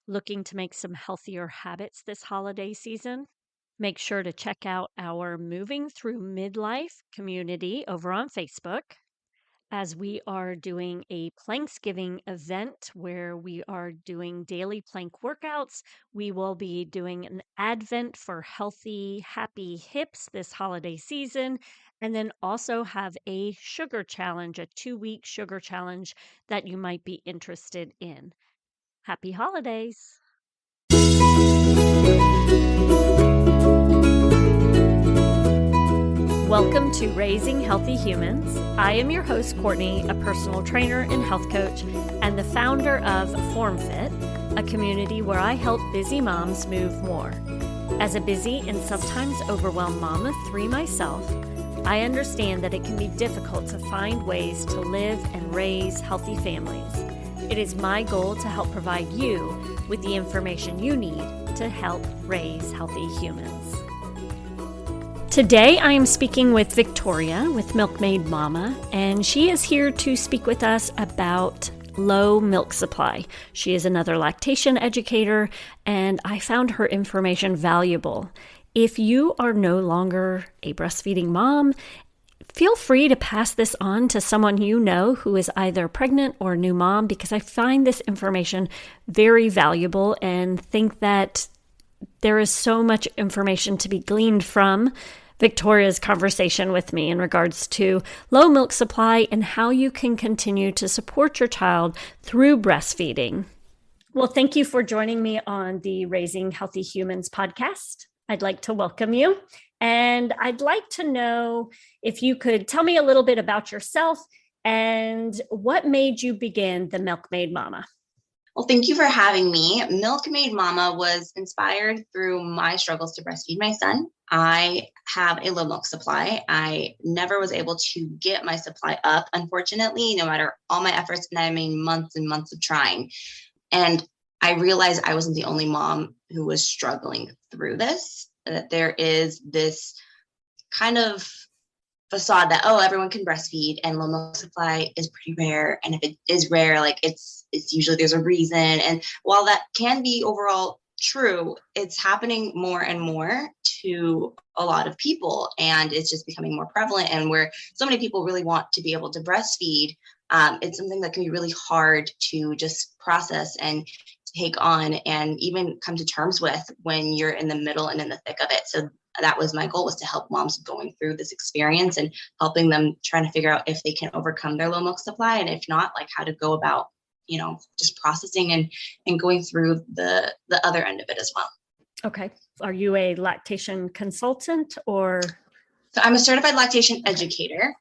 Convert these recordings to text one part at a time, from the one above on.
Looking to make some healthier habits this holiday season? Make sure to check out our Moving Through Midlife community over on Facebook, as we are doing a Planksgiving event where we are doing daily plank workouts. We will be doing an Advent for healthy, happy hips this holiday season, and then also have a sugar challenge, a 2-week sugar challenge that you might be interested in. Happy holidays! Welcome to Raising Healthy Humans. I am your host, Courtney, a personal trainer and health coach, and the founder of FormFit, a community where I help busy moms move more. As a busy and sometimes overwhelmed mom of 3 myself, I understand that it can be difficult to find ways to live and raise healthy families. It is my goal to help provide you with the information you need to help raise healthy humans. Today, I am speaking with Victoria with Milkmaid Mama, and she is here to speak with us about low milk supply. She is another lactation educator, and I found her information valuable. If you are no longer a breastfeeding mom, feel free to pass this on to someone you know who is either pregnant or a new mom, because I find this information very valuable and think that there is so much information to be gleaned from Victoria's conversation with me in regards to low milk supply and how you can continue to support your child through breastfeeding. Well, thank you for joining me on the Raising Healthy Humans podcast. I'd like to welcome you. And I'd like to know if you could tell me a little bit about yourself and what made you begin the Milkmaid Mama. Well, thank you for having me. Milkmaid Mama was inspired through my struggles to breastfeed my son. I have a low milk supply. I never was able to get my supply up, unfortunately, no matter all my efforts. And I mean, months and months of trying. And I realized I wasn't the only mom who was struggling through this, that there is this kind of facade that, oh, everyone can breastfeed and low milk supply is pretty rare. And if it is rare, like it's usually there's a reason. And while that can be overall true, it's happening more and more to a lot of people. And it's just becoming more prevalent. And where so many people really want to be able to breastfeed, it's something that can be really hard to just process and take on and even come to terms with when you're in the middle and in the thick of it. So that was my goal, was to help moms going through this experience and helping them trying to figure out if they can overcome their low milk supply. And if not, like how to go about, just processing and going through the other end of it as well. Okay. Are you a lactation consultant or? So I'm a certified lactation educator.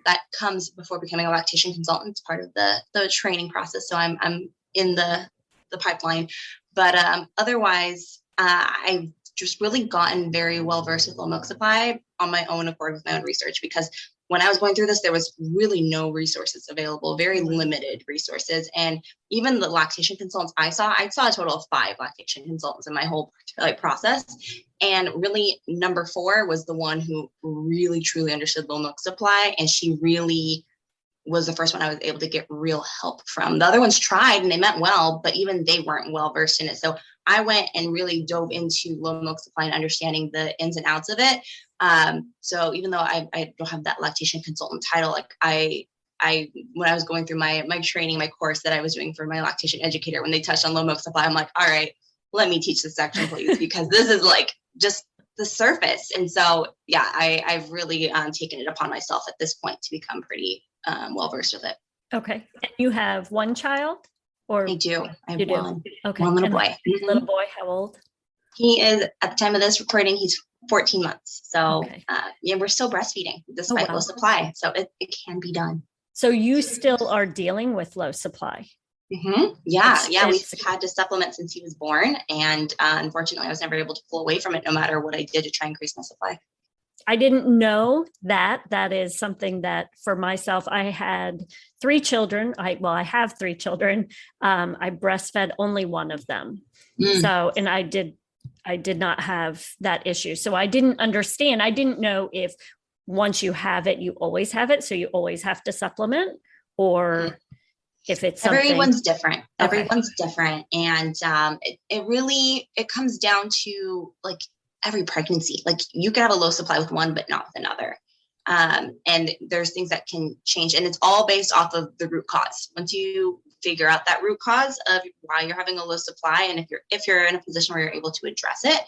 That comes before becoming a lactation consultant. It's part of the training process. So I'm in the pipeline, but otherwise, I've just really gotten very well versed with low milk supply on my own accord with my own research, because when I was going through this, there was really no resources available, very limited resources. And even the lactation consultants I saw a total of 5 lactation consultants in my whole process. And really number 4 was the one who really truly understood low milk supply. And she really was the first one I was able to get real help from. The other ones tried and they meant well, but even they weren't well versed in it. So I went and really dove into low milk supply and understanding the ins and outs of it. So even though I don't have that lactation consultant title, like I when I was going through my training, my course that I was doing for my lactation educator, when they touched on low milk supply, I'm like, all right, let me teach this section, please, because this is like just the surface. And so, yeah, I've really taken it upon myself at this point to become pretty well versed with it. Okay. And you have one child? Or I do. I have one. Okay. One little boy. Little boy, how old? He is, at the time of this recording, he's 14 months. So Okay. we're still breastfeeding despite low supply. So it can be done. So you still are dealing with low supply? Mm-hmm. Yeah. We've had to supplement since he was born. And unfortunately, I was never able to pull away from it, no matter what I did to try and increase my supply. I didn't know that. That is something that for myself, I had 3 children. I have 3 children. I breastfed only one of them. So, and I did not have that issue. So I didn't understand. I didn't know if once you have it, you always have it. So you always have to supplement, or if it's something. Everyone's different. Okay. Everyone's different. And it comes down to like every pregnancy. Like you could have a low supply with one, but not with another. And there's things that can change, and it's all based off of the root cause. Once you figure out that root cause of why you're having a low supply, and if you're in a position where you're able to address it,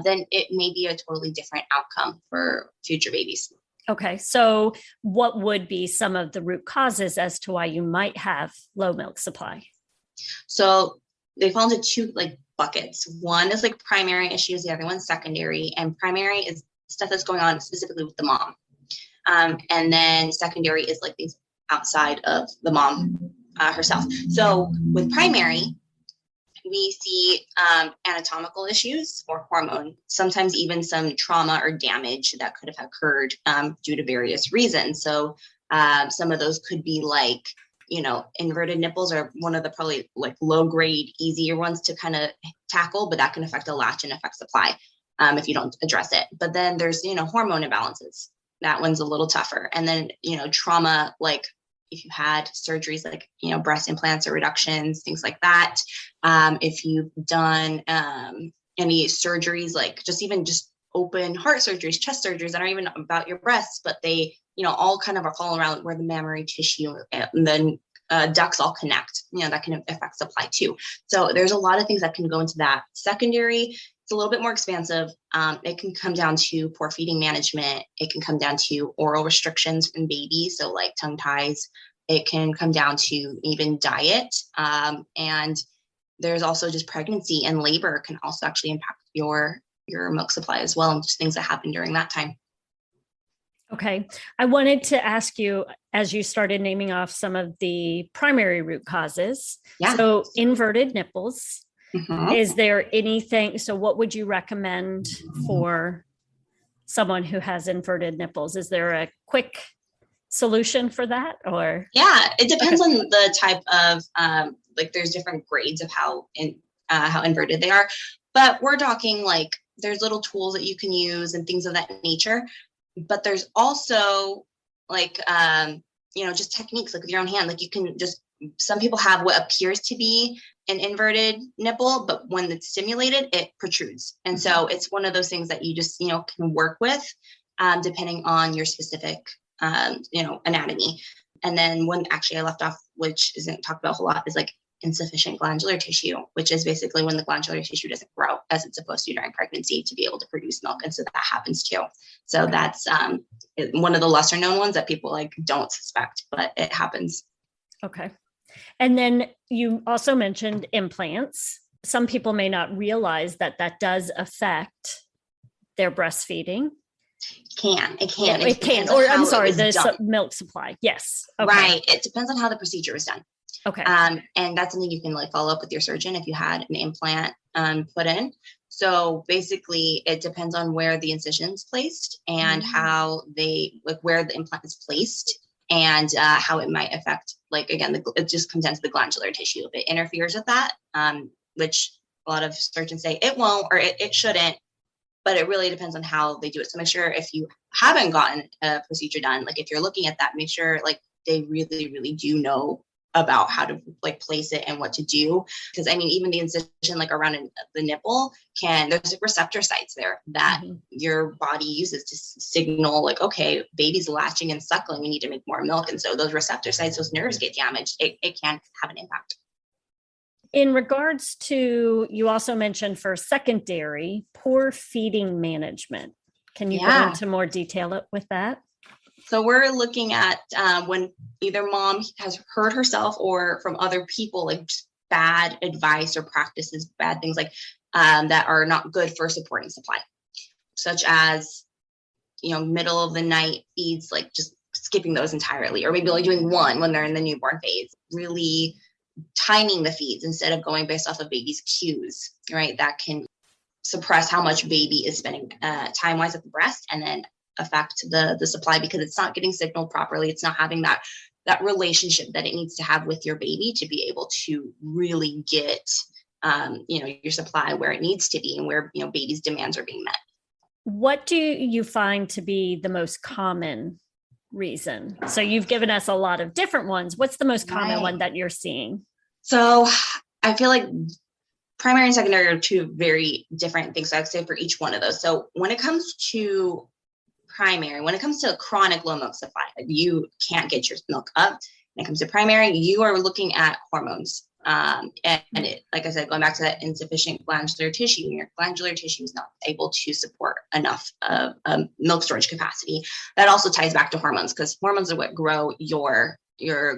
then it may be a totally different outcome for future babies. Okay. So what would be some of the root causes as to why you might have low milk supply? So they fall into two like buckets. One is like primary issues, the other one's secondary. And primary is stuff that's going on specifically with the mom. And then secondary is like things outside of the mom herself. So with primary, we see anatomical issues or hormone, sometimes even some trauma or damage that could have occurred due to various reasons. So some of those could be like, inverted nipples are one of the probably like low grade, easier ones to kind of tackle, but that can affect a latch and affect supply if you don't address it. But then there's, hormone imbalances. That one's a little tougher. And then, trauma, like if you had surgeries like, breast implants or reductions, things like that. If you've done any surgeries, like just open heart surgeries, chest surgeries that aren't even about your breasts, but they, all kind of are falling around where the mammary tissue and then ducts all connect, that can affect supply too. So there's a lot of things that can go into that. Secondary, it's a little bit more expansive. It can come down to poor feeding management. It can come down to oral restrictions in babies, so like tongue ties. It can come down to even diet. And there's also just pregnancy and labor can also actually impact your milk supply as well, and just things that happen during that time. Okay. I wanted to ask you, as you started naming off some of the primary root causes. Yeah. So inverted nipples. Mm-hmm. Is there anything, so what would you recommend for someone who has inverted nipples? Is there a quick solution for that, or? Yeah, it depends on the type of, there's different grades of how inverted they are, but we're talking like there's little tools that you can use and things of that nature. But there's also like, just techniques like with your own hand, like you can some people have what appears to be an inverted nipple, but when it's stimulated, it protrudes. And so it's one of those things that you just, can work with depending on your specific, anatomy. And then one actually I left off, which isn't talked about a whole lot, is like insufficient glandular tissue, which is basically when the glandular tissue doesn't grow as it's supposed to during pregnancy to be able to produce milk. And so that happens too. So that's one of the lesser known ones that people like don't suspect, but it happens. Okay. And then you also mentioned implants. Some people may not realize that does affect their breastfeeding. It can. Yeah, it can. Or I'm sorry, the milk supply. Yes. Okay. Right. It depends on how the procedure was done. Okay. And that's something you can like follow up with your surgeon if you had an implant put in. So basically it depends on where the incision's placed and how where the implant is placed and how it might affect, like, again, it just comes down to the glandular tissue. If it interferes with that, which a lot of surgeons say it won't, or it shouldn't, but it really depends on how they do it. So make sure if you haven't gotten a procedure done, like if you're looking at that, make sure like they really, really do know about how to like place it and what to do. Because I mean, even the incision like around the nipple there's receptor sites there that your body uses to signal like, okay, baby's latching and suckling, we need to make more milk. And so those receptor sites, those nerves get damaged. It can have an impact. In regards to, you also mentioned for secondary, poor feeding management. Can you go into more detail with that? So we're looking at when either mom has heard herself or from other people, like bad advice or practices, bad things like that are not good for supporting supply, such as, middle of the night feeds, like just skipping those entirely, or maybe only doing one when they're in the newborn phase, really timing the feeds instead of going based off of baby's cues, right? That can suppress how much baby is spending time-wise at the breast, and then affect the supply because it's not getting signaled properly. It's not having that relationship that it needs to have with your baby to be able to really get, your supply where it needs to be and where, baby's demands are being met. What do you find to be the most common reason? So you've given us a lot of different ones. What's the most common one that you're seeing? So I feel like primary and secondary are two very different things. So I'd say for each one of those. So when it comes to primary, when it comes to chronic low milk supply, you can't get your milk up. When it comes to primary, you are looking at hormones. And it, like I said, going back to that insufficient glandular tissue, your glandular tissue is not able to support enough of milk storage capacity. That also ties back to hormones, because hormones are what grow your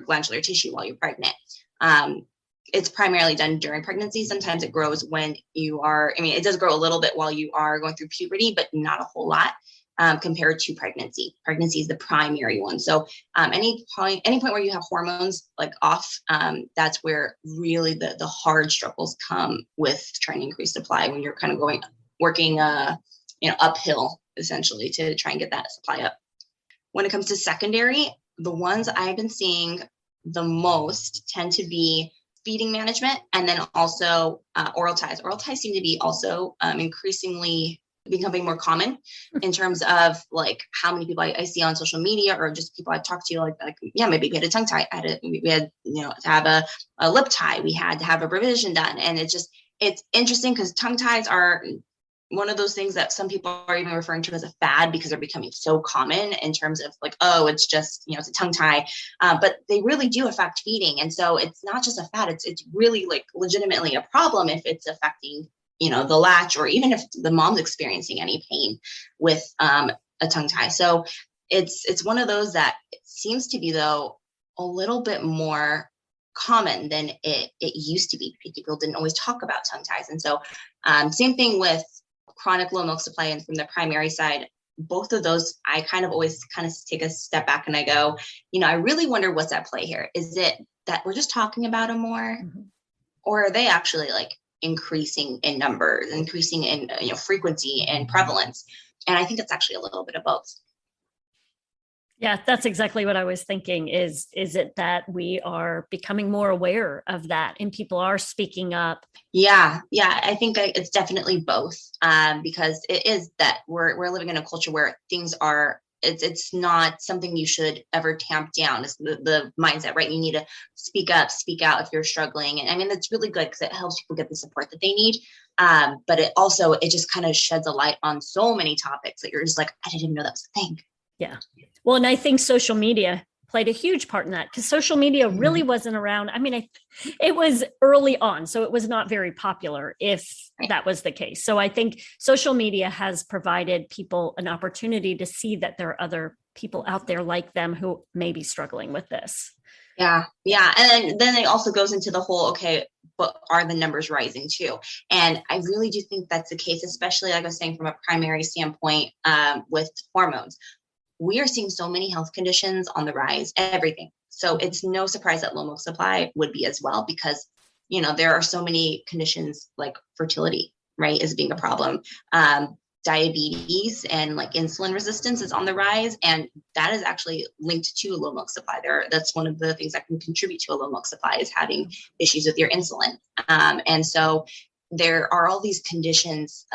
glandular tissue while you're pregnant. It's primarily done during pregnancy. Sometimes it grows when you are, it does grow a little bit while you are going through puberty, but not a whole lot compared to pregnancy. Pregnancy is the primary one. So any point where you have hormones like off, that's where really the hard struggles come with trying to increase supply, when you're kind of working uphill essentially to try and get that supply up. When it comes to secondary, the ones I've been seeing the most tend to be feeding management, and then also oral ties. Oral ties seem to be also increasingly becoming more common in terms of like how many people I see on social media, or just people I talk to, like maybe we had a tongue tie, we had to have a lip tie, we had to have a revision done, and it's interesting because tongue ties are one of those things that some people are even referring to as a fad, because they're becoming so common in terms of like, oh, it's just, it's a tongue tie, but they really do affect feeding. And so it's not just a fad, it's really like legitimately a problem if it's affecting, the latch, or even if the mom's experiencing any pain with a tongue tie. So it's one of those that it seems to be, though, a little bit more common than it used to be. People didn't always talk about tongue ties. And so same thing with chronic low milk supply, and from the primary side, both of those, I kind of always take a step back and I go, I really wonder what's at play here. Is it that we're just talking about them more, or are they actually like increasing in numbers, increasing in frequency and prevalence? And I think it's actually a little bit of both. Yeah, that's exactly what I was thinking. Is it that we are becoming more aware of that and people are speaking up? Yeah, I think it's definitely both, because it is that we're living in a culture where things are, it's not something you should ever tamp down. It's the mindset, right? You need to speak up, speak out if you're struggling. And it's really good because it helps people get the support that they need. But it just kind of sheds a light on so many topics that you're just like, I didn't even know that was a thing. Yeah. Well, and I think social media played a huge part in that, because social media really wasn't around. It was early on, so it was not very popular if that was the case. So I think social media has provided people an opportunity to see that there are other people out there like them who may be struggling with this. Yeah. And then it also goes into the whole, okay, but are the numbers rising too? And I really do think that's the case, especially like I was saying, from a primary standpoint with hormones. We are seeing so many health conditions on the rise, everything. So it's no surprise that low milk supply would be as well, because, there are so many conditions like fertility, right, is being a problem. Diabetes and like insulin resistance is on the rise. And that is actually linked to a low milk supply. That's one of the things that can contribute to a low milk supply, is having issues with your insulin. And so there are all these conditions,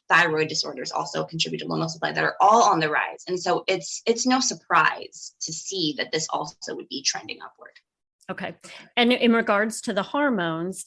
thyroid disorders also contribute to low milk supply, that are all on the rise. And so it's no surprise to see that this also would be trending upward. Okay. And in regards to the hormones,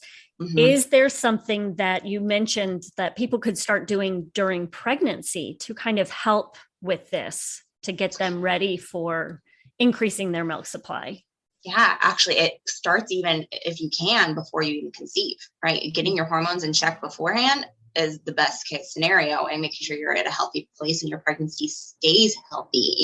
is there something that you mentioned that people could start doing during pregnancy to kind of help with this, to get them ready for increasing their milk supply? Yeah, actually, it starts even if you can before you even conceive, right? Getting your hormones in check beforehand is the best case scenario, and making sure you're at a healthy place and your pregnancy stays healthy.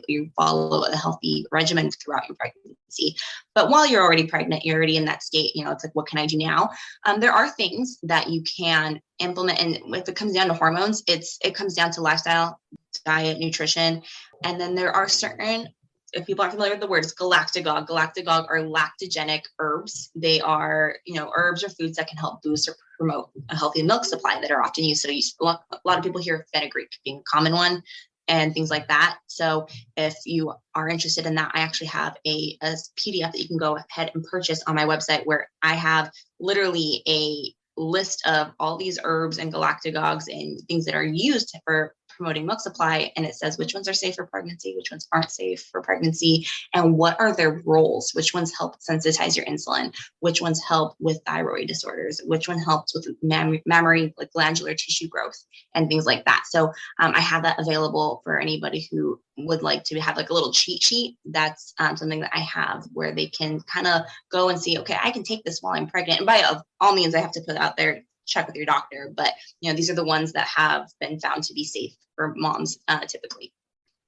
You follow a healthy regimen throughout your pregnancy. But while you're already pregnant, you're already in that state, it's like, what can I do now? There are things that you can implement. And if it comes down to hormones, it comes down to lifestyle, diet, nutrition. And then there are certain, if people aren't familiar with the words, galactagogue. Galactagogue are lactogenic herbs. They are, herbs or foods that can help boost or promote a healthy milk supply, that are often used. So a lot of people hear fenugreek being a common one, and things like that. So if you are interested in that, I actually have a PDF that you can go ahead and purchase on my website, where I have literally a list of all these herbs and galactagogues and things that are used for promoting milk supply, and it says which ones are safe for pregnancy, which ones aren't safe for pregnancy, and what are their roles, which ones help sensitize your insulin, which ones help with thyroid disorders, which one helps with mammary, like glandular tissue growth and things like that. So I have that available for anybody who would like to have like a little cheat sheet. That's something that I have where they can kind of go and see, okay, I can take this while I'm pregnant. And by all means, I have to put out there, check with your doctor, but these are the ones that have been found to be safe for moms typically.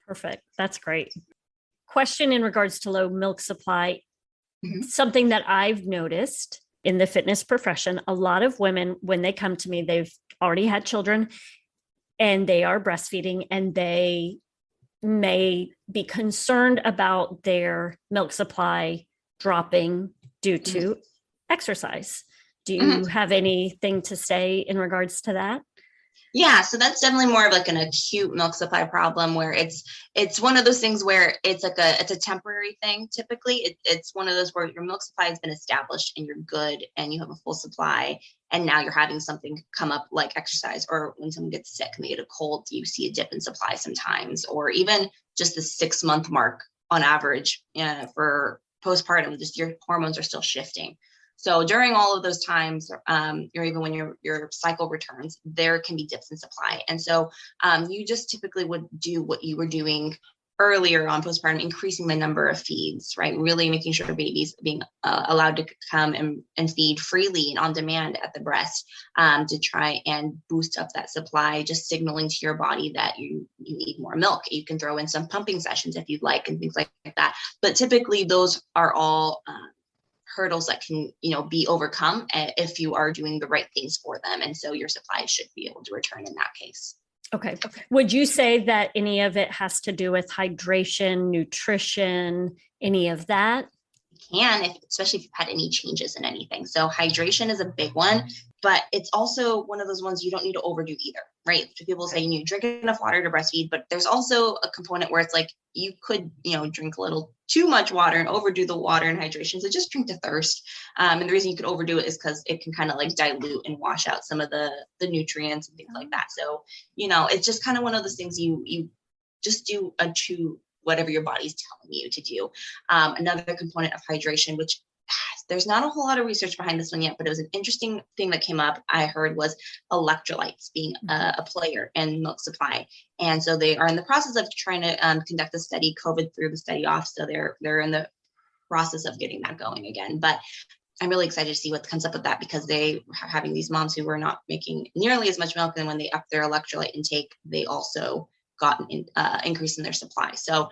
Perfect. That's great. Question in regards to low milk supply. Something that I've noticed in the fitness profession, a lot of women, when they come to me, they've already had children and they are breastfeeding, and they may be concerned about their milk supply dropping due to exercise. Do you have anything to say in regards to that? Yeah, so that's definitely more of like an acute milk supply problem where it's one of those things where it's a temporary thing. Typically, it's one of those where your milk supply has been established and you're good and you have a full supply, and now you're having something come up like exercise, or when someone gets sick and they get a cold, you see a dip in supply sometimes, or even just the 6-month mark on average for postpartum, just your hormones are still shifting. So during all of those times, or even when your cycle returns, there can be dips in supply. And so you just typically would do what you were doing earlier on postpartum, increasing the number of feeds, right? Really making sure babies being allowed to come and feed freely and on demand at the breast to try and boost up that supply, just signaling to your body that you need more milk. You can throw in some pumping sessions if you'd like and things like that. But typically those are all hurdles that can, be overcome if you are doing the right things for them. And so your supply should be able to return in that case. Okay. Would you say that any of it has to do with hydration, nutrition, any of that? Especially if you've had any changes in anything. So hydration is a big one, but it's also one of those ones you don't need to overdo either, right? So people say you need to drink enough water to breastfeed, but there's also a component where it's like you could, drink a little too much water and overdo the water and hydration. So just drink to thirst. And the reason you could overdo it is because it can kind of like dilute and wash out some of the nutrients and things like that. So, it's just kind of one of those things you just do to whatever your body's telling you to do. Another component of hydration, which there's not a whole lot of research behind this one yet, but it was an interesting thing that came up, I heard, was electrolytes being a player in milk supply. And so they are in the process of trying to conduct a study. COVID threw the study off, so they're in the process of getting that going again. But I'm really excited to see what comes up with that, because they are having these moms who were not making nearly as much milk, and when they upped their electrolyte intake, they also got an increase in their supply. So,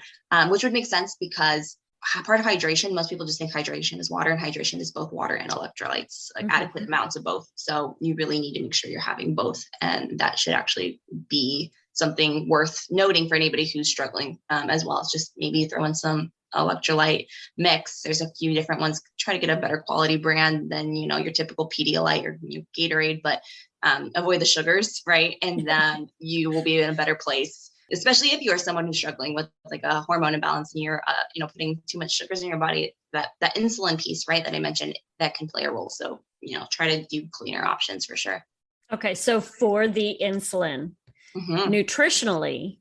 which would make sense, because part of hydration, most people just think hydration is water, and hydration is both water and electrolytes, like adequate amounts of both. So you really need to make sure you're having both. And that should actually be something worth noting for anybody who's struggling, as well as just maybe throw in some electrolyte mix. There's a few different ones. Try to get a better quality brand than, your typical Pedialyte or Gatorade, but avoid the sugars, right? And then you will be in a better place, especially if you are someone who's struggling with like a hormone imbalance and you're, putting too much sugars in your body. That insulin piece, right, that I mentioned, that can play a role. So, try to do cleaner options for sure. Okay. So for the insulin, nutritionally,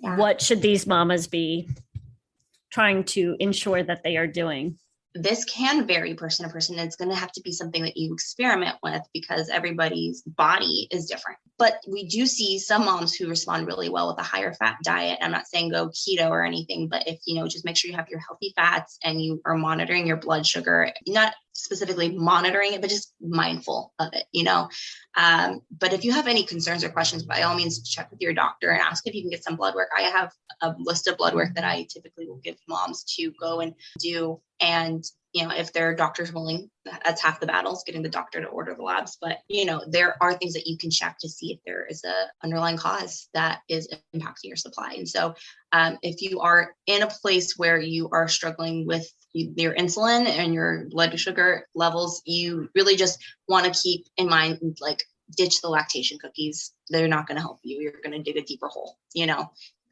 what should these mamas be trying to ensure that they are doing? This can vary person to person. It's going to have to be something that you experiment with, because everybody's body is different. But we do see some moms who respond really well with a higher fat diet. I'm not saying go keto or anything, but if, just make sure you have your healthy fats and you are monitoring your blood sugar, not specifically monitoring it, but just mindful of it, But if you have any concerns or questions, by all means, check with your doctor and ask if you can get some blood work. I have a list of blood work that I typically will give moms to go and do. And, if their doctor's willing, that's half the battle, is getting the doctor to order the labs. But, there are things that you can check to see if there is a underlying cause that is impacting your supply. And so if you are in a place where you are struggling with your insulin and your blood sugar levels, you really just want to keep in mind, like, ditch the lactation cookies. They're not going to help you. You're going to dig a deeper hole,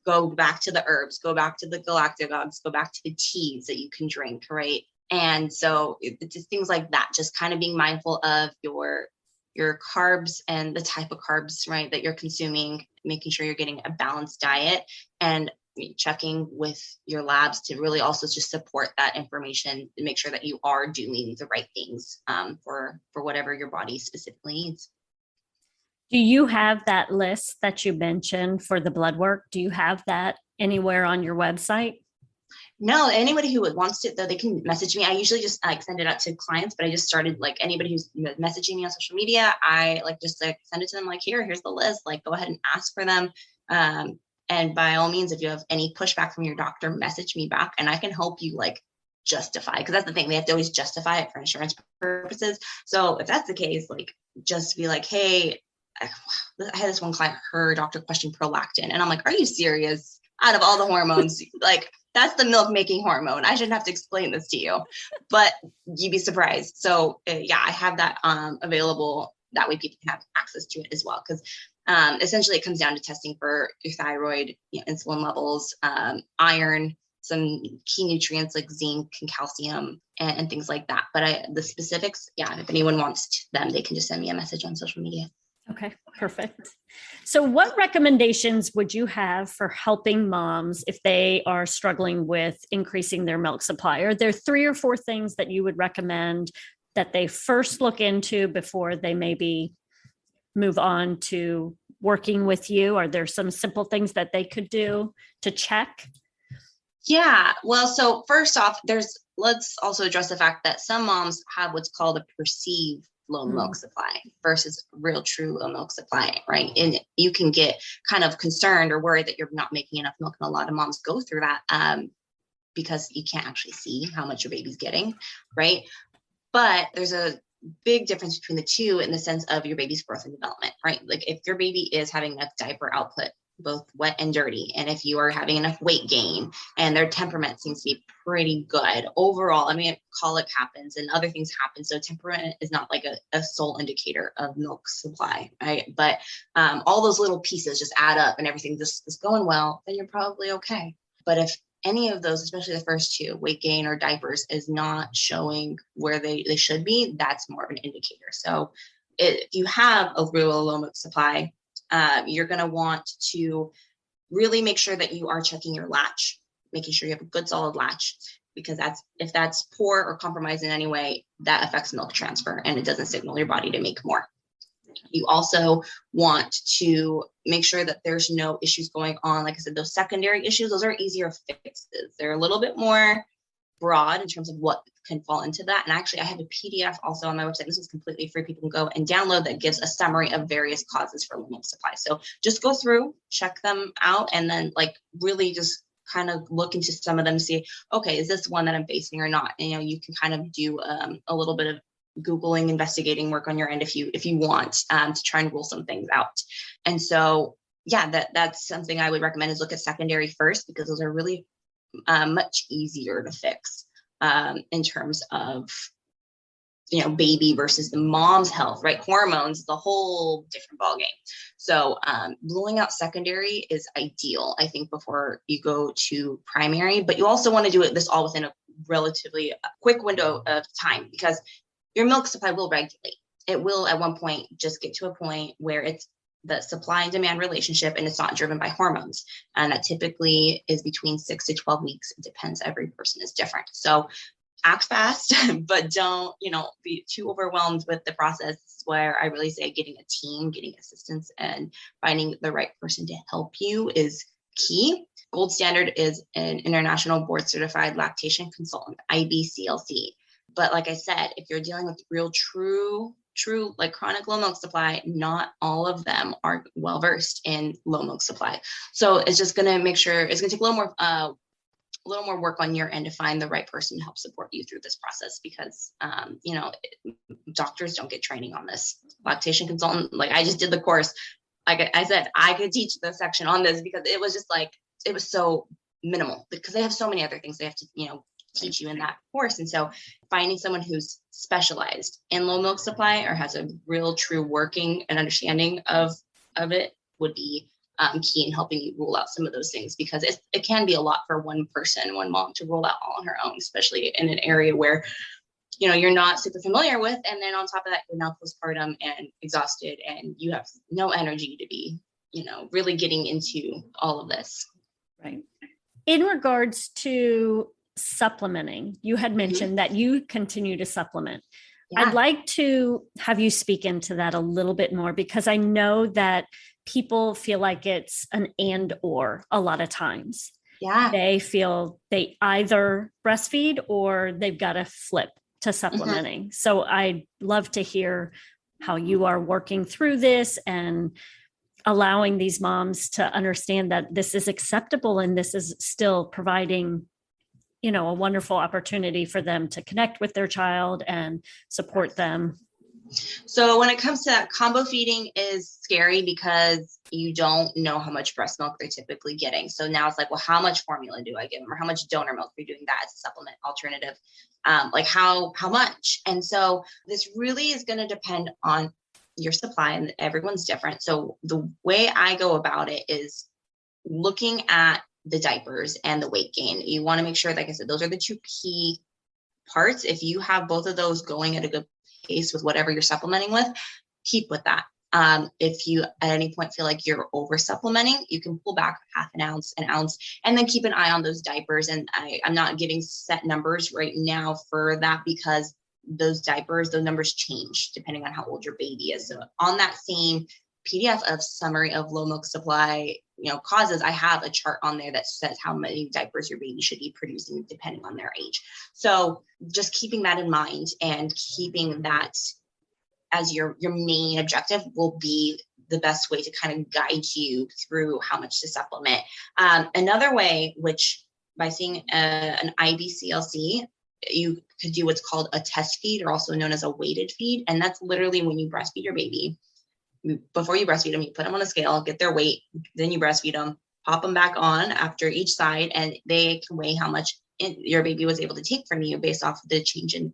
Go back to the herbs, go back to the galactagogues, go back to the teas that you can drink, right? And so it's just things like that, just kind of being mindful of your your carbs and the type of carbs, right, that you're consuming, making sure you're getting a balanced diet, and checking with your labs to really also just support that information and make sure that you are doing the right things for whatever your body specifically needs. Do you have that list that you mentioned for the blood work? Do you have that anywhere on your website? No, anybody who wants to, though, they can message me. I usually just send it out to clients, but I just started, like, anybody who's messaging me on social media, I just send it to them, like, here's the list, like, go ahead and ask for them. And by all means, if you have any pushback from your doctor, message me back and I can help you justify, because that's the thing, they have to always justify it for insurance purposes. So if that's the case, just be like, hey, I had this one client, her doctor questioned prolactin, and I'm like, are you serious? Out of all the hormones, that's the milk making hormone. I shouldn't have to explain this to you, but you'd be surprised. So I have that available. That way people can have access to it as well. Because essentially it comes down to testing for your thyroid, insulin levels, iron, some key nutrients like zinc and calcium and things like that. But the specifics, if anyone wants them, they can just send me a message on social media. Okay, perfect. So what recommendations would you have for helping moms if they are struggling with increasing their milk supply? Are there 3 or 4 things that you would recommend that they first look into before they maybe move on to working with you? Are there some simple things that they could do to check? Yeah, well, so first off, let's also address the fact that some moms have what's called a perceived low milk supply versus real true low milk supply, right? And you can get kind of concerned or worried that you're not making enough milk. And a lot of moms go through that because you can't actually see how much your baby's getting, right? But there's a big difference between the two in the sense of your baby's growth and development, right? Like if your baby is having enough diaper output, both wet and dirty, and if you are having enough weight gain and their temperament seems to be pretty good overall, colic happens and other things happen. So temperament is not like a sole indicator of milk supply, right? But all those little pieces just add up and everything just is going well, then you're probably okay. But if any of those, especially the first 2, weight gain or diapers, is not showing where they should be, that's more of an indicator. So if you have a real low milk supply, you're going to want to really make sure that you are checking your latch, making sure you have a good solid latch, because if that's poor or compromised in any way, that affects milk transfer and it doesn't signal your body to make more. You also want to make sure that there's no issues going on. Like I said, those secondary issues, those are easier fixes. They're a little bit more broad in terms of what can fall into that. And actually, I have a PDF also on my website. This is completely free. People can go and download that gives a summary of various causes for low milk supply. So just go through, check them out, and then really just kind of look into some of them, see, okay, is this one that I'm facing or not? And, you can kind of do a little bit of Googling, investigating work on your end if you want to try and rule some things out. And so, that's something I would recommend is look at secondary first, because those are really much easier to fix in terms of, baby versus the mom's health, right? Hormones, the whole different ballgame. So ruling out secondary is ideal, I think, before you go to primary, but you also want to do this all within a relatively quick window of time, because your milk supply will regulate. It will at one point just get to a point where it's the supply and demand relationship and it's not driven by hormones. And that typically is between 6 to 12 weeks. It depends. Every person is different. So act fast, but don't, be too overwhelmed with the process. Where I really say getting a team, getting assistance, and finding the right person to help you is key. Gold standard is an international board certified lactation consultant, IBCLC. But like I said, if you're dealing with real true like chronic low milk supply, not all of them are well versed in low milk supply. So it's just going to take a little more work on your end to find the right person to help support you through this process, because doctors don't get training on this. Lactation consultant, I just did the course. Like I said, I could teach the section on this because it was just it was so minimal, because they have so many other things they have to teach you in that course. And so finding someone who's specialized in low milk supply or has a real true working and understanding of it would be key in helping you rule out some of those things, because it can be a lot for one person, one mom, to rule out all on her own, especially in an area where you're not super familiar with. And then on top of that, you're now postpartum and exhausted and you have no energy to be, really getting into all of this. Right. In regards to supplementing, you had mentioned that you continue to supplement. Yeah. I'd like to have you speak into that a little bit more, because I know that people feel like it's an and or a lot of times. Yeah. They feel they either breastfeed or they've got to flip to supplementing. So I'd love to hear how you are working through this and allowing these moms to understand that this is acceptable and this is still providing, a wonderful opportunity for them to connect with their child and support them. So when it comes to that, combo feeding is scary because you don't know how much breast milk they're typically getting. So now it's like, well, how much formula do I give them, or how much donor milk? You're doing that as a supplement alternative. Like how much? And so this really is going to depend on your supply, and everyone's different. So the way I go about it is looking at the diapers and the weight gain. You want to make sure, like I said, those are the two key parts. If you have both of those going at a good pace with whatever you're supplementing with, keep with that. If you at any point feel like you're over supplementing, you can pull back half an ounce, and then keep an eye on those diapers. And I'm not giving set numbers right now for that, because those diapers, those numbers change depending on how old your baby is. So on that same PDF of summary of low milk supply, causes, I have a chart on there that says how many diapers your baby should be producing depending on their age. So just keeping that in mind and keeping that as your main objective will be the best way to kind of guide you through how much to supplement. Another way, which by seeing an IBCLC, you could do what's called a test feed, or also known as a weighted feed. And that's literally when you breastfeed your baby. Before you breastfeed them, you put them on a scale, get their weight, then you breastfeed them, pop them back on after each side, and they can weigh how much your baby was able to take from you based off of the change in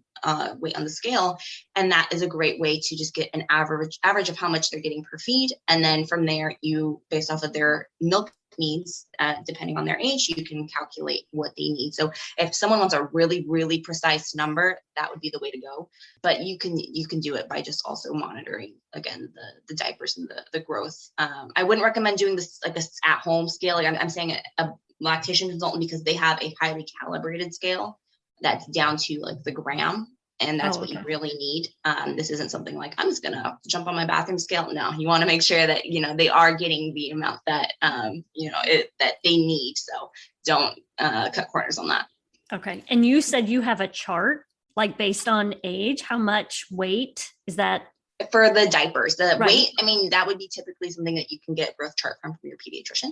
weight on the scale. And that is a great way to just get an average of how much they're getting per feed. And then from there, you, based off of their milk needs, depending on their age, you can calculate what they need. So if someone wants a really, really precise number, that would be the way to go. But you can do it by just also monitoring, again, the diapers and the growth. I wouldn't recommend doing this like a at-home scale. Like I'm saying a lactation consultant, because they have a highly calibrated scale that's down to like the gram. And that's what you really need. This isn't something like, I'm just going to jump on my bathroom scale. No, you want to make sure that, they are getting the amount that, that they need. So don't cut corners on that. Okay. And you said you have a chart, like based on age, how much weight is that? For the diapers, the weight, that would be typically something that you can get a growth chart from your pediatrician.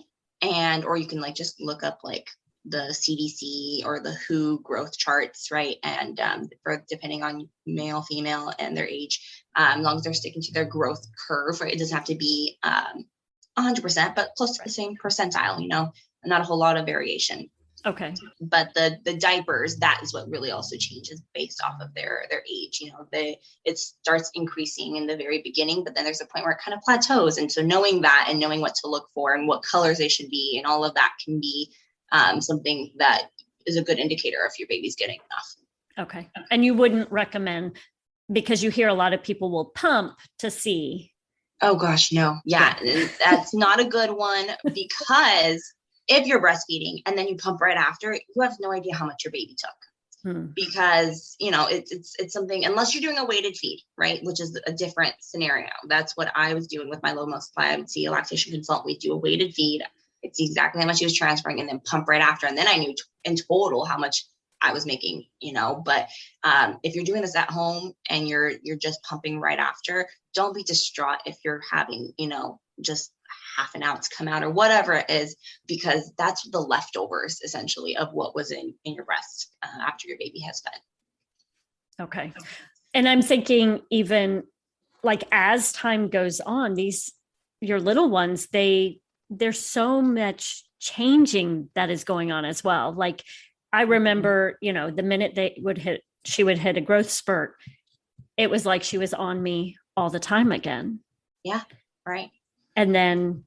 Or you can just look up the CDC or the WHO growth charts, right? And for depending on male, female, and their age, as long as they're sticking to their growth curve, right? It doesn't have to be 100%, but close to the same percentile, not a whole lot of variation. Okay. But the diapers, that is what really also changes based off of their age. It starts increasing in the very beginning, but then there's a point where it kind of plateaus. And so knowing that and knowing what to look for and what colors they should be and all of that can be something that is a good indicator if your baby's getting enough. Okay. And you wouldn't recommend, because you hear a lot of people will pump to see. Oh gosh, no. Yeah. That's not a good one, because if you're breastfeeding and then you pump right after, you have no idea how much your baby took. Because, it's something, unless you're doing a weighted feed, right? Which is a different scenario. That's what I was doing with my low milk supply. I would see a lactation consultant, we'd do a weighted feed. It's exactly how much he was transferring, and then pump right after. And then I knew in total how much I was making, but if you're doing this at home and you're just pumping right after, don't be distraught if you're having, just half an ounce come out or whatever it is, because that's the leftovers essentially of what was in your breast after your baby has fed. Okay. And I'm thinking, even as time goes on, your little ones, there's so much changing that is going on as well. I remember, the minute she would hit a growth spurt, it was like she was on me all the time again. Yeah. Right. And then,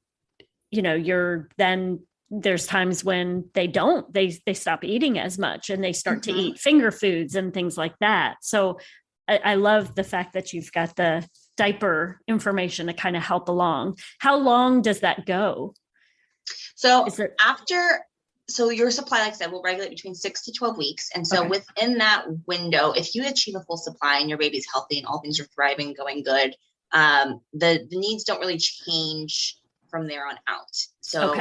you're then there's times when they stop eating as much and they start to eat finger foods and things like that. So I love the fact that you've got the diaper information to kind of help along. How long does that go? So so your supply, like I said, will regulate between 6 to 12 weeks. And so within that window, if you achieve a full supply and your baby's healthy and all things are thriving, going good, the needs don't really change from there on out. So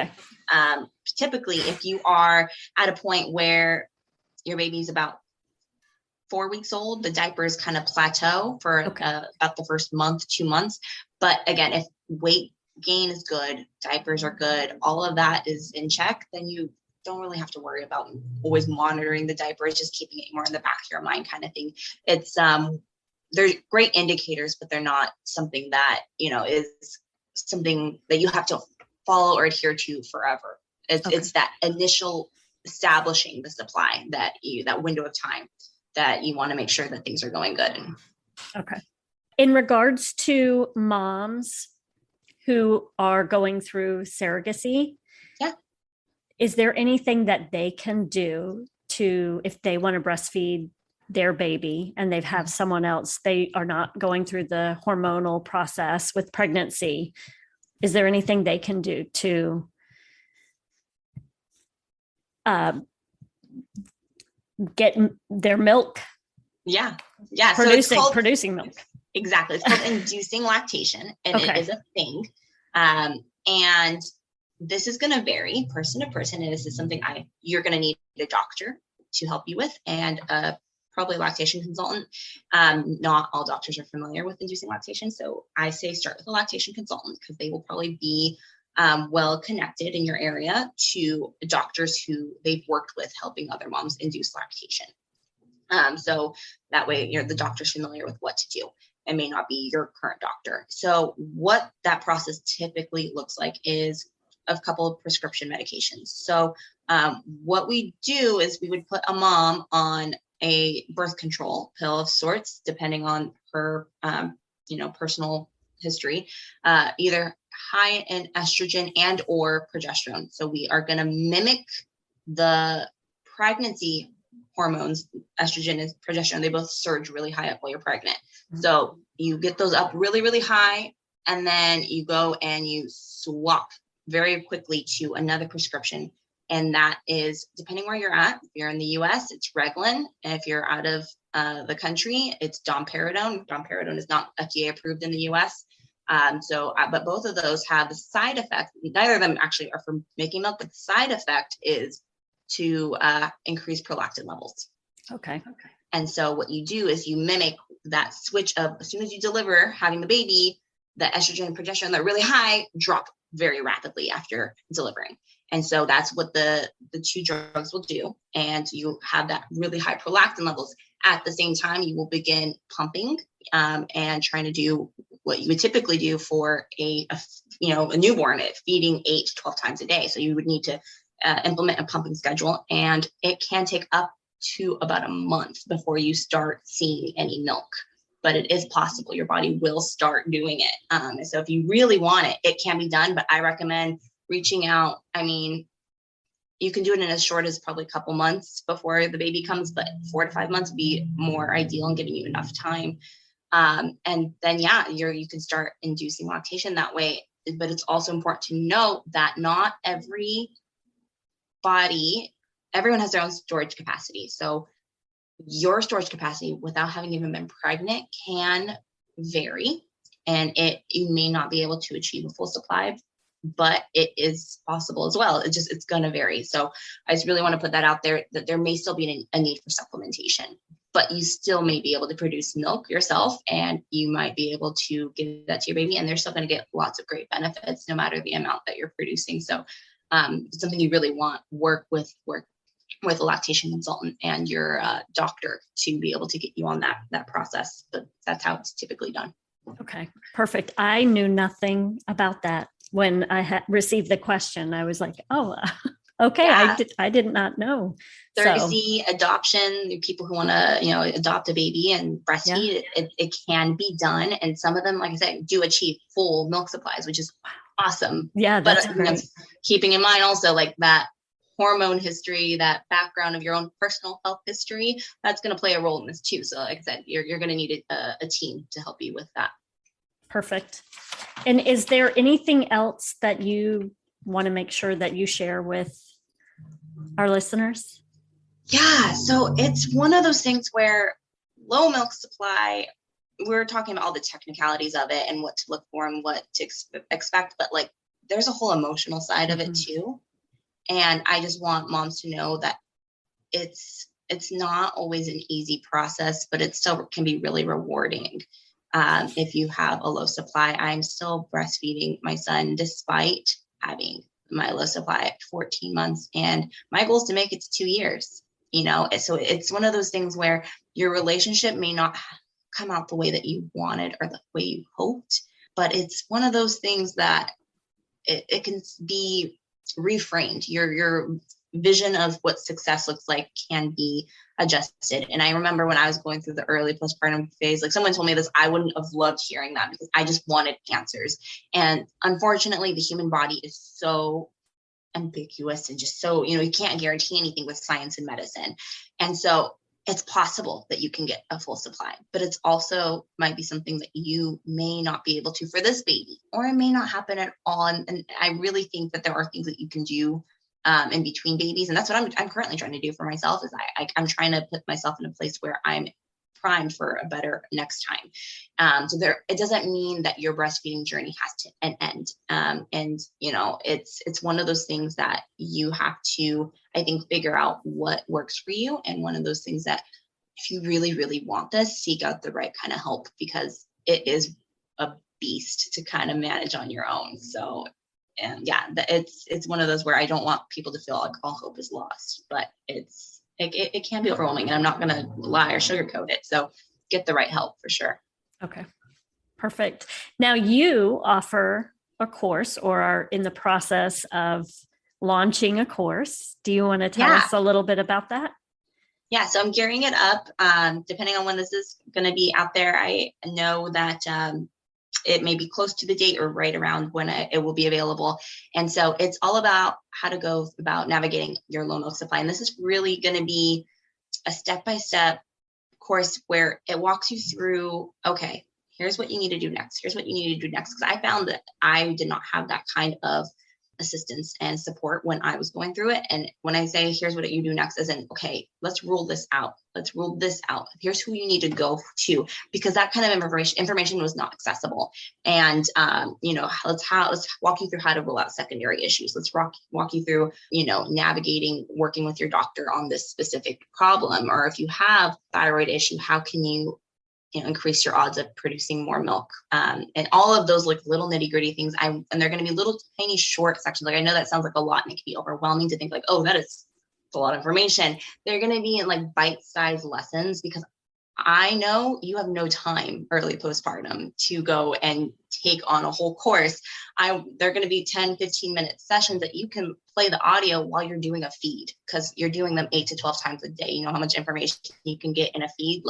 typically, if you are at a point where your baby's about 4 weeks old, the diapers kind of plateau for about the first month, 2 months. But again, if weight gain is good, diapers are good, all of that is in check, then you don't really have to worry about always monitoring the diapers, just keeping it more in the back of your mind kind of thing. It's they're great indicators, but they're not something that, is something that you have to follow or adhere to forever. It's that initial establishing the supply that window of time that you want to make sure that things are going good. Okay. In regards to moms who are going through surrogacy, is there anything that they can do if they want to breastfeed their baby and they've have someone else, they are not going through the hormonal process with pregnancy? Is there anything they can do to get their milk? Yeah. Producing milk. Exactly. It's called inducing lactation, and it is a thing. And this is going to vary person to person. And this is something you're going to need a doctor to help you with, and probably a lactation consultant. Not all doctors are familiar with inducing lactation. So I say start with a lactation consultant, because they will probably be well connected in your area to doctors who they've worked with helping other moms induce lactation. So that way, the doctor's familiar with what to do. It may not be your current doctor. So what that process typically looks like is a couple of prescription medications. So what we do is we would put a mom on a birth control pill of sorts, depending on her, personal history, either high in estrogen and or progesterone. So we are going to mimic the pregnancy hormones. Estrogen and progesterone, they both surge really high up while you're pregnant. So you get those up really, really high, and then you go and you swap very quickly to another prescription. And that is, depending where you're at, if you're in the US, it's Reglan. And if you're out of the country, it's domperidone. Domperidone is not FDA approved in the US. But both of those have the side effect. Neither of them actually are for making milk, but the side effect is to increase prolactin levels. Okay. And so what you do is you mimic that switch of, as soon as you deliver, having the baby, the estrogen and progesterone that are really high drop very rapidly after delivering. And so that's what the two drugs will do. And you have that really high prolactin levels. At the same time, you will begin pumping and trying to do what you would typically do for a newborn, feeding 8 to 12 times a day. So you would need to implement a pumping schedule, and it can take up to about a month before you start seeing any milk. But it is possible. Your body will start doing it. And so if you really want it, it can be done. But I recommend reaching out. I mean, you can do it in as short as probably a couple months before the baby comes, but 4 to 5 months would be more ideal and giving you enough time. And then, you can start inducing lactation that way. But it's also important to note that not everyone has their own storage capacity. So your storage capacity without having even been pregnant can vary, and you may not be able to achieve a full supply, but it is possible as well. It's going to vary. So I just really want to put that out there, that there may still be a need for supplementation, but you still may be able to produce milk yourself, and you might be able to give that to your baby, and they're still going to get lots of great benefits no matter the amount that you're producing. So it's something you really want work with a lactation consultant and your doctor to be able to get you on that process. But that's how it's typically done. Okay, perfect. I knew nothing about that when I received the question. I was like, oh, okay. Yeah. I did not know. Surrogacy, adoption, people who want to, adopt a baby and breastfeed, it can be done. And some of them, like I said, do achieve full milk supplies, which is awesome. Yeah, that's But great. keeping in mind also like that hormone history, that background of your own personal health history, that's going to play a role in this too. So like I said, you're going to need a team to help you with that. Perfect. And is there anything else that you want to make sure that you share with our listeners? Yeah, so it's one of those things where low milk supply, we're talking about all the technicalities of it and what to look for and what to expect, but like there's a whole emotional side of it too. And I just want moms to know that it's not always an easy process, but it still can be really rewarding. If you have a low supply, I'm still breastfeeding my son despite having my low supply at 14 months. And my goal is to make it to 2 years, so it's one of those things where your relationship may not come out the way that you wanted or the way you hoped, but it's one of those things that it can be reframed. Your vision of what success looks like can be adjusted. And I remember when I was going through the early postpartum phase, like someone told me this, I wouldn't have loved hearing that because I just wanted answers. And unfortunately, the human body is so ambiguous and just so, you can't guarantee anything with science and medicine. And so it's possible that you can get a full supply, but it's also might be something that you may not be able to for this baby, or it may not happen at all. And I really think that there are things that you can do in between babies. And that's what I'm currently trying to do for myself is I'm trying to put myself in a place where I'm primed for a better next time. So it doesn't mean that your breastfeeding journey has to end. And it's one of those things that you have to, I think, figure out what works for you. And one of those things that if you really, really want this, seek out the right kind of help, because it is a beast to kind of manage on your own. So, and yeah, it's one of those where I don't want people to feel like all hope is lost, but it can be overwhelming, and I'm not going to lie or sugarcoat it. So get the right help for sure. Okay, perfect. Now you offer a course or are in the process of launching a course. Do you want to tell us a little bit about that? Yeah, so I'm gearing it up. Depending on when this is going to be out there, I know that it may be close to the date or right around when it will be available. And so it's all about how to go about navigating your low milk supply. And this is really going to be a step-by-step course where it walks you through, okay, here's what you need to do next. Here's what you need to do next. Because I found that I did not have that kind of assistance and support when I was going through it. And when I say, here's what you do next, isn't, okay, let's rule this out. Let's rule this out. Here's who you need to go to, because that kind of information was not accessible. And, let's walk you through how to rule out secondary issues. Let's walk you through, navigating, working with your doctor on this specific problem. Or if you have thyroid issue, how can you increase your odds of producing more milk, and all of those like little nitty gritty things. And they're going to be little tiny short sections. Like I know that sounds like a lot and it can be overwhelming to think like, oh, that is a lot of information. They're going to be in like bite-sized lessons, because I know you have no time early postpartum to go and take on a whole course. They're going to be 10, 15-minute sessions that you can play the audio while you're doing a feed, because you're doing them 8 to 12 times a day. You know how much information you can get in a feed,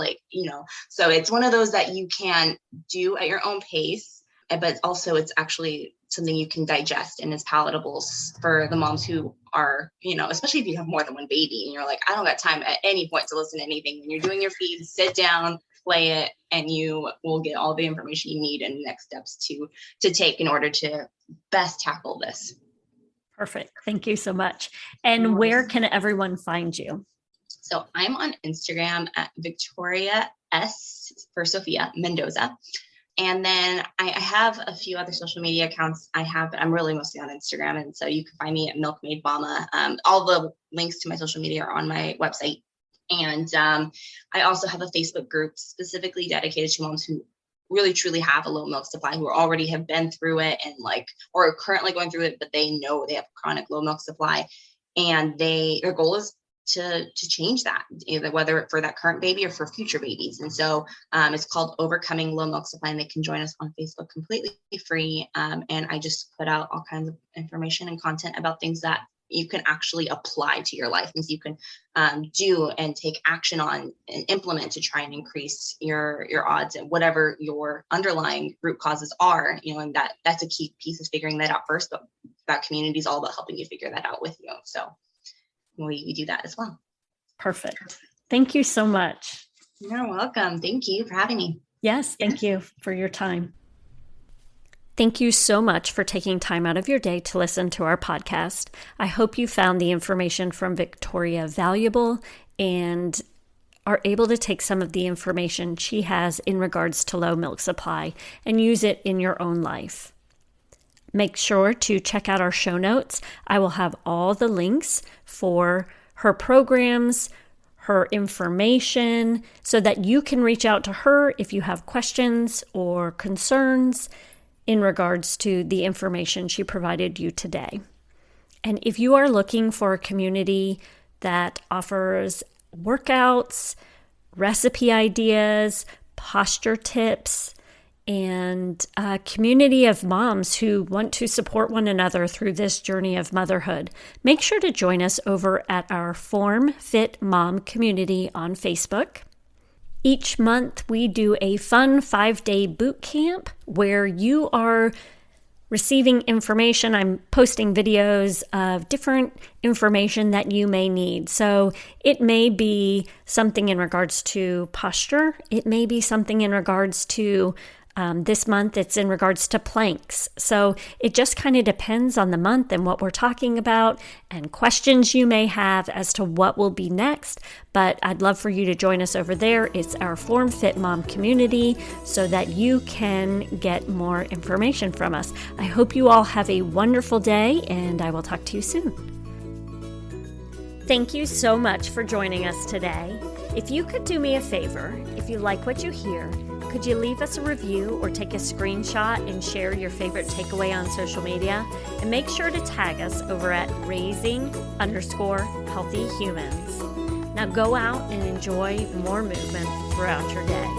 so it's one of those that you can do at your own pace, but also it's actually something you can digest and is palatable for the moms who are, especially if you have more than one baby and you're like, I don't got time at any point to listen to anything. When you're doing your feed, sit down, play it, and you will get all the information you need and next steps to take in order to best tackle this. Perfect. Thank you so much. And where can everyone find you? So I'm on Instagram at Victoria S for Sophia Mendoza. And then I have a few other social media accounts I'm really mostly on Instagram. And so you can find me at Milkmaid Mama. All the links to my social media are on my website. And I also have a Facebook group specifically dedicated to moms who really truly have a low milk supply, who already have been through it and or are currently going through it, but they know they have chronic low milk supply. And their goal is to change that, either whether for that current baby or for future babies. And so it's called Overcoming Low Milk Supply, and they can join us on Facebook completely free. And I just put out all kinds of information and content about things that you can actually apply to your life, things you can do and take action on and implement to try and increase your odds and whatever your underlying root causes are, and that's a key piece, is figuring that out first, but that community is all about helping you figure that out with you. So we do that as well. Perfect. Thank you so much. You're welcome. Thank you for having me. Yes, thank you for your time. Thank you so much for taking time out of your day to listen to our podcast. I hope you found the information from Victoria valuable and are able to take some of the information she has in regards to low milk supply and use it in your own life. Make sure to check out our show notes. I will have all the links for her programs, her information, so that you can reach out to her if you have questions or concerns in regards to the information she provided you today. And if you are looking for a community that offers workouts, recipe ideas, posture tips, and a community of moms who want to support one another through this journey of motherhood, make sure to join us over at our Form Fit Mom community on Facebook. Each month, we do a fun 5-day boot camp where you are receiving information. I'm posting videos of different information that you may need. So it may be something in regards to posture. It may be something in regards to this month, it's in regards to planks. So it just kind of depends on the month and what we're talking about and questions you may have as to what will be next. But I'd love for you to join us over there. It's our Form Fit Mom community so that you can get more information from us. I hope you all have a wonderful day, and I will talk to you soon. Thank you so much for joining us today. If you could do me a favor, if you like what you hear, could you leave us a review or take a screenshot and share your favorite takeaway on social media? And make sure to tag us over at raising_healthy humans. Now go out and enjoy more movement throughout your day.